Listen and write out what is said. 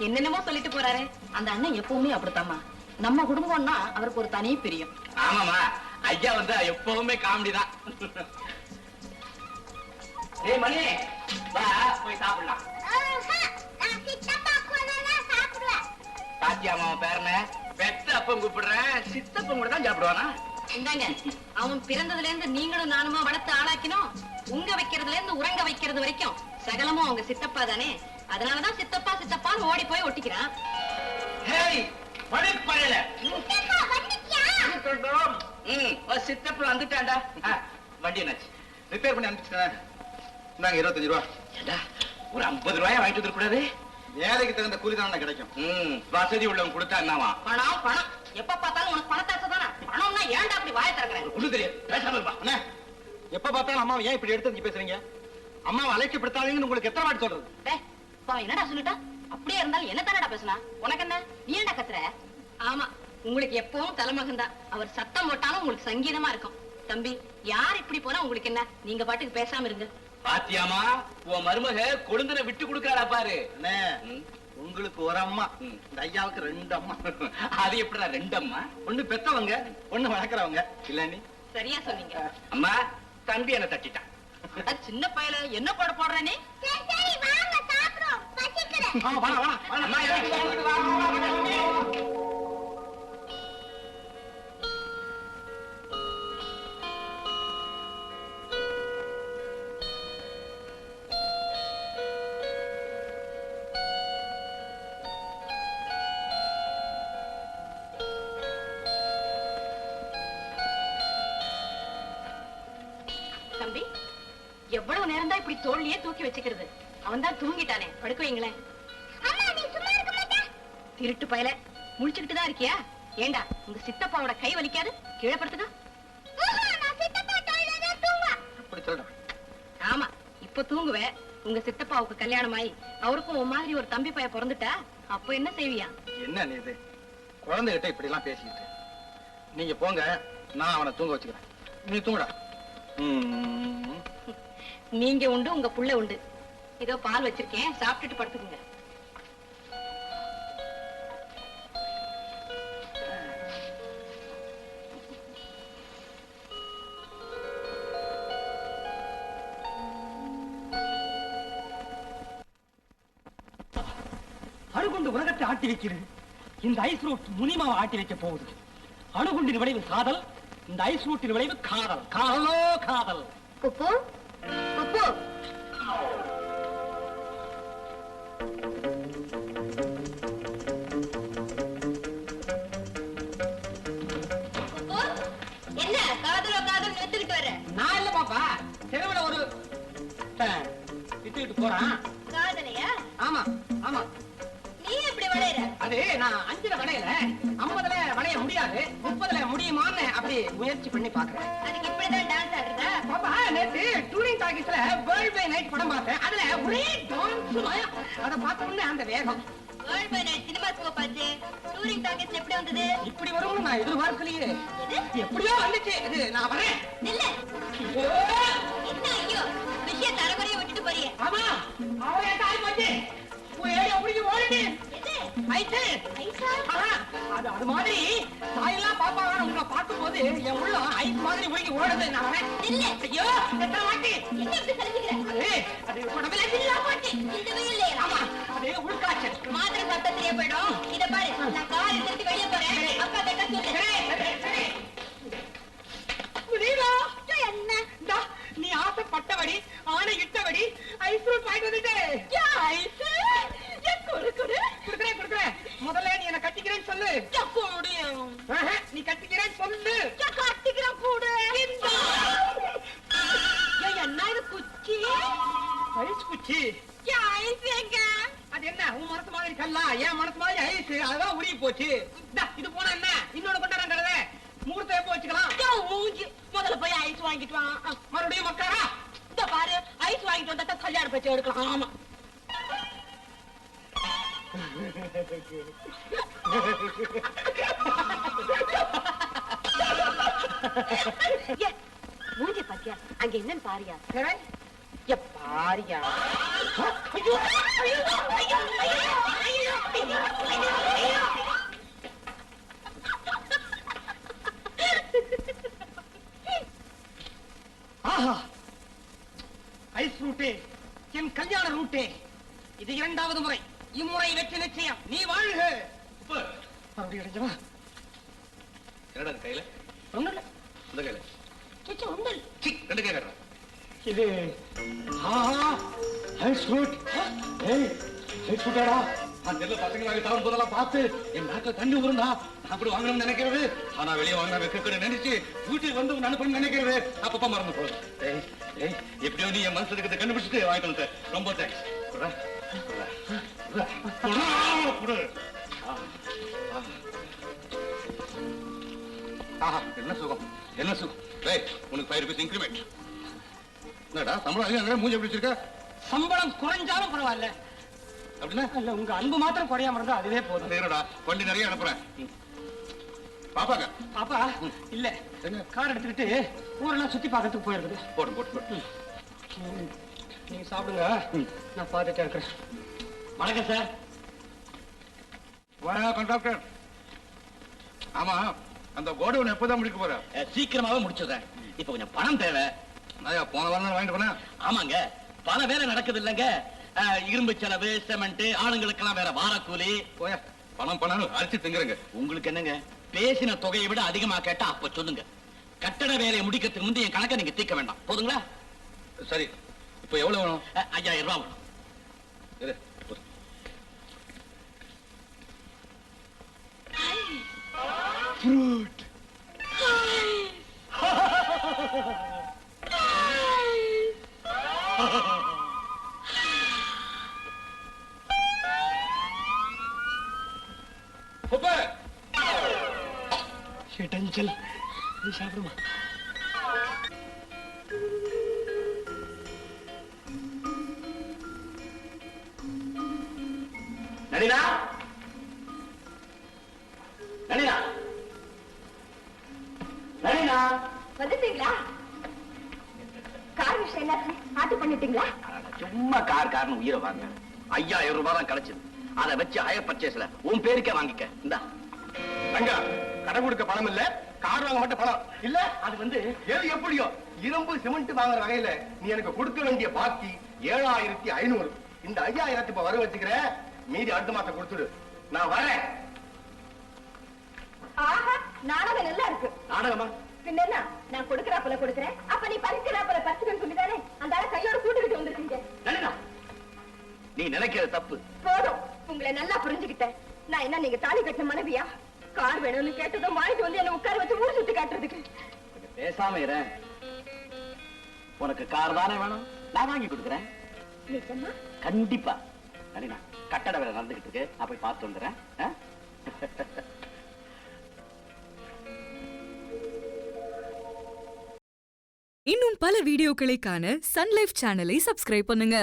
என்னென்னமோ சொல்லிட்டு போறாரு. அந்த அண்ணன் எப்பவுமே அப்படித்தாமா. நம்ம குடும்பம்னா அவருக்கு ஒரு தனி பிரியம். ஆமாமா, ஐயா வந்து எப்பவுமே காமெடி தான். ஏய் மணி, வா போய் சாப்பிடலாம். பாத்தியாமா பேரன பெத்த அப்பன் கூப்பிடுறேன், சித்தப்பன் கூட தான் சாப்பிடுவானா? இந்தாங்க, அவன் பிறந்ததுல இருந்து நீங்களும் நானுமா வளர்த்து ஆளாக்கினோம். உங்க வைக்கிறதுல இருந்து உறங்க வைக்கிறது வரைக்கும் சகலமும் அவங்க சித்தப்பா தானே. அதனாலதான் சித்தப்பா சித்தப்பான்னு ஓடி போய் ஒட்டிக்கிறான். சித்தப்பா வந்துட்டாண்டா. வண்டி என்னாச்சு? ரிப்பேர் பண்ணி அனுப்பிச்சுட்டேன். இந்தாங்க 25 ரூபா. ஒரு 50 ரூபாய் வாங்கிட்டு வந்துட கூடாது? வேலைக்கு தகுந்த கூலி தானே கிடைக்கும். வசதி உள்ளவங்க கொடுத்தா என்னவா? பணம் பணம் எப்ப பார்த்தாலும் உனக்கு பணத்தாசை தானே. பணம்னா ஏன்டா அப்படி வாய திறக்கிறேன்? ஒண்ணு தெரியாது, பேசாம இருப்பா. அண்ணா, எப்ப பார்த்தாலும் அம்மாவை ஏன் இப்படி எடுத்து பேசுறீங்க? அம்மாவை அழைக்கப்படுத்தாதீங்கன்னு உங்களுக்கு எத்தனை வாட்டி சொல்றது? என்னடா சொல்லிட்டா? அப்படியே இருந்தாலும் என்ன தானடா பேசுனா? உனக்கு என்ன, நீ ஏன்டா கத்துற? ஆமா, உங்களுக்கு எப்பவும் தலைமகன் தான். அவர் சத்தம் போட்டாலும் உங்களுக்கு சங்கீதமா இருக்கும். தம்பி, யார் இப்படி போனா உங்களுக்கு என்ன? நீங்க பாட்டுக்கு பேசாம இருங்க. பாத்தியாமா, உன் மருமக கொழுந்தனை விட்டு கொடுக்கறாடா பாரு. உங்களுக்கு ஒரு அம்மா, இந்த ஐயாவுக்கு 2 அம்மா. அது எப்படிடா 2 அம்மா? ஒண்ணு பெத்தவங்க, ஒண்ணு வளர்க்கறவங்க. இல்ல நீ சரியா சொன்னீங்க. அம்மா, தம்பி என்ன தட்டிட்டான். சின்ன பையல என்ன போடுற நீ? தம்பி, எவ்வளவு நேரம் தான் இப்படி தோல்லையே தூக்கி வச்சுக்கிறது? அவன் தான் தூங்கிட்டானே, படுக்க வைங்களேன். திருட்டு பயல, முழிச்சுக்கிட்டு தான் இருக்கியா? ஏண்டா, உங்க சித்தப்பாவோட கை வலிக்காது? கீழே படுத்துக்க. ஆமா, இப்ப தூங்குவேன். உங்க சித்தப்பாவுக்கு கல்யாணம் ஆகி அவருக்கும் உன் மாதிரி ஒரு தம்பி பையன் பிறந்துட்டா அப்ப என்ன செய்வியா? என்ன நீ இது குழந்தைகிட்ட இப்படி எல்லாம் பேசிக்கிட்டு? நீங்க போங்க, நான் அவனை தூங்க வச்சுக்கிறேன். நீ தூங்குடா. நீங்க உண்டு, உங்க புள்ள உண்டு. இதோ பால் வச்சிருக்கேன், சாப்பிட்டுட்டு படுத்துக்குங்க. அணுகுண்டு உலகத்தை ஆட்டி வைக்கிறது. இந்த ஐஸ் ரூட் முனிமாவை ஆட்டி வைக்க போகுது. அணுகுண்டின் விளைவு காதல், இந்த ஐஸ் ரூட்டின் விளைவு காதல். காதலோ காதல். குப்பு குப்பு, என்ன காதலோ காதல் எடுத்துக்கிட்டு வர? நான் இல்ல பாப்பா, தெருவில் ஒரு வித்துக்கிட்டு போறான். காதலையா? ஆமா ஆமா. நீ எப்படி வளையற? அது நான் 5ல வளையல, 50ல வளைய முடியாது, 30ல முடியுமான்னு அப்படி முயற்சி பண்ணி பாக்குறேன். அதுக்கு இப்படிதான் டான்ஸ் ஆடுறதா? பாப்பா, நேத்து டூரிங் டாக்கீஸ்ல வேர்ல்ட் பை நைட் படம் பார்த்தேன். அதுல ஒரே டான்ஸ் மயம். அதை பார்த்த உடனே அந்த வேகம். வேர்ல்ட் பை நைட் சினிமாஸ்க்கு பார்த்து டூரிங் டாக்கீஸ்ல எப்படி வந்தது? இப்படி வரும்னு நான் எதிர்பார்க்கலையே. எப்படியோ வந்துச்சு. இது நான் வரேன். இல்ல என்ன, ஐயோ விஷயம் தரவரைய விட்டுட்டு போறியே. ஆமா, அவரே தாய் போச்சு. ஏடியா புடிச்சு ஓடிட்டு. ஐஸ் ஐஸா? அது மாதிரி தாயெல்லாம் பாப்பாவான உங்களை பார்க்கும்போது என் உள்ள ஐஸ் மாதிரி உருகி ஓடுது. நான் வரேன். இல்ல ஐயோ, எத்தனை வாட்டி என்ன இப்படி சொல்லிக்கிறேன்? அது உடம்புல இல்ல மாட்டி இல்லவே இல்லை. ஆமா, அது உள்காய்ச்சல். மாத்திரை சத்தத்திலே போயிடும். இத பாரு, நான் கால் எடுத்து வெளியே போறேன். அப்பா கிட்ட சொல்லு. என்ன நீ ஆசைப்பட்டபடி ஆனை இட்டபடி ஐஸ் ரூட் வாங்கிட்டு வந்துட்டு குடுக்குறேன். முதல்ல நீ என்ன கட்டிக்கிறேன்னு சொல்லு. நீ கட்டிக்கிறேன்னு சொல்லு. கட்டிக்கிறேன் கூட. என்ன இது குச்சி? ஐஸ் குச்சி? அது என்ன உன் மனசு மாதிரி கல்லா? என் மனசு மாதிரி ஐஸ். அதான் உருகி போச்சு. இது போனா என்ன, இன்னொன்னு கொண்டாடுறத முகூர்த்தம் எப்போ வச்சுக்கலாம்? முதல்ல போய் ஐஸ் வாங்கிட்டு வா. மறுபடியும் மக்காரா? இந்த பாரு, ஐஸ் வாங்கிட்டு வந்தா கல்யாண பேச்சு எடுக்கலாம். ஆமா, மூஞ்சி பாத்தியா? அங்க என்னன்னு பாரியா? பாரியா? இது 2வது முறை. இம்முறை வெற்றி நிச்சயம். நீ வாழ்க. மறுபடியும் அடைஞ்சவா. என்னடா இது கையில? ஒண்ணும் இல்ல. இந்த கையில. சிச்சி ஒண்ணும் இல்ல. சி, ரெண்டு கை கட்டுறா. இது ஹைஸ் ஃப்ரூட். ஏய், ஹைஸ் ஃப்ரூட்டாடா. அந்த பசங்க நாங்க சாப்பிடும் போதெல்லாம் பார்த்து என் நாட்டுல தண்ணி ஊருந்தா நான் அப்படி வாங்கணும்னு நினைக்கிறது. ஆனா வெளியே வாங்கினா வைக்க நினைச்சு வீட்டுக்கு வந்து அனுப்பணும்னு நினைக்கிறது அப்பப்ப மறந்து போகுது. எப்படியோ நீ என் மனசுல இருக்கிறத கண்டுபிடிச்சிட்டு வாங்கிட்டு வந்து ரொம்ப தேங்க்ஸ். என்ன சுகம், என்ன சுகம். உனக்கு 5 rupees இன்கிரிமெண்ட். என்னடா சம்பளம் அதிகம் மூஞ்சி எப்படி வச்சிருக்க? சம்பளம் குறைஞ்சாலும் பரவாயில்ல. அப்படின்னா இல்ல, உங்க அன்பு மாத்திரம் குறையாம இருந்தா அதுவே போதும். நேரடா வண்டி நிறைய அனுப்புறேன். பாப்பாங்க பாப்பா இல்ல, கார் எடுத்துக்கிட்டு ஊரெல்லாம் சுத்தி பார்க்கறதுக்கு போயிருக்குது. போட்டு போட்டு போட்டு நீங்க சாப்பிடுங்க, நான் பார்த்துட்டே இருக்கிறேன். வணக்கம் சார். வணக்கம் டாக்டர். ஆமா, அந்த கோடவுன் எப்போதான் முடிக்க போற? சீக்கிரமாவே முடிச்சிடுறேன். இப்ப கொஞ்சம் பணம் தேவை. போன வாரம் வாங்கிட்டு போனேன். ஆமாங்க, பல வேலை நடக்குது இல்லங்க. இரும்பு செலவு, சிமெண்ட், ஆளுங்களுக்கெல்லாம் வேற வாரக்கூலி. போய பணம் பணம் அரிசி திங்குறங்க. உங்களுக்கு என்னங்க, பேசின தொகையை விட அதிகமா கேட்டா அப்ப சொல்லுங்க. கட்டட வேலையை முடிக்கிறதுக்கு முந்தைய என் கணக்கை நீங்க தீர்க்க வேண்டாம். போதுங்களா? சரி, இப்ப எவ்வளவு வேணும்? 5000 ரூபாய் வேணும். இரு. ஃப்ரூட். டென்ஷன். நீ சாப்பிடுமா? நளினா, நளினா, நளினா. வந்துட்டீங்களா? கார் விஷயம் என்னாச்சு? ஆட்டு பண்ணிட்டீங்களா? சும்மா கார்னு உயிரை வாங்க. 5000 ரூபாய் தான் கிடைச்சது. அதை வச்சு ஹையர் பர்ச்சேஸ்ல உன் பேருக்கே வாங்கிக்க. இந்தா தங்கா, கடை கொடுக்க பணம் இல்ல, கார் வாங்க மட்டும் பணம் இல்ல. அது வந்து எது எப்படியோ இரும்பு சிமெண்ட் வாங்குற வகையில நீ எனக்கு கொடுக்க வேண்டிய பாக்கி 7500. இந்த 5000 இப்ப வர வச்சுக்கிற, மீதி அடுத்த மாசம் கொடுத்துடு. நான் வரேன். ஆஹா, நாடகம் நல்லா இருக்கு. நாடகமா? பின்ன என்ன, நான் கொடுக்கறாப்பல கொடுக்கறேன், அப்ப நீ பறிக்கிறாப்பல பறிச்சுக்கன்னு சொல்லிதானே அந்த ஆளை கையோட கூட்டிக்கிட்டு வந்திருக்கீங்க. நளினா, நீ நினைக்கிறது தப்பு. போதும், உங்களை நல்லா புரிஞ்சுக்கிட்டேன். நான் என்ன நீங்க தாலி கட்டின மனைவியா? கார் வேணும்னு கேட்டதும் வாங்கிட்டு வந்து என்ன உட்கார வச்சு ஊர் சுத்தி காட்டுறதுக்கு. பேசாம இரு. உனக்கு கார் தானே வேணும், நான் வாங்கி கொடுக்குறேன். நிஜமா? கண்டிப்பா. நளினா, கட்டட வேலை நடந்துகிட்டு இருக்கு, நான் போய் பார்த்து வந்துடுறேன். இன்னும் பல வீடியோக்களை காண சன் லைஃப் சேனலை சப்ஸ்கிரைப் பண்ணுங்க.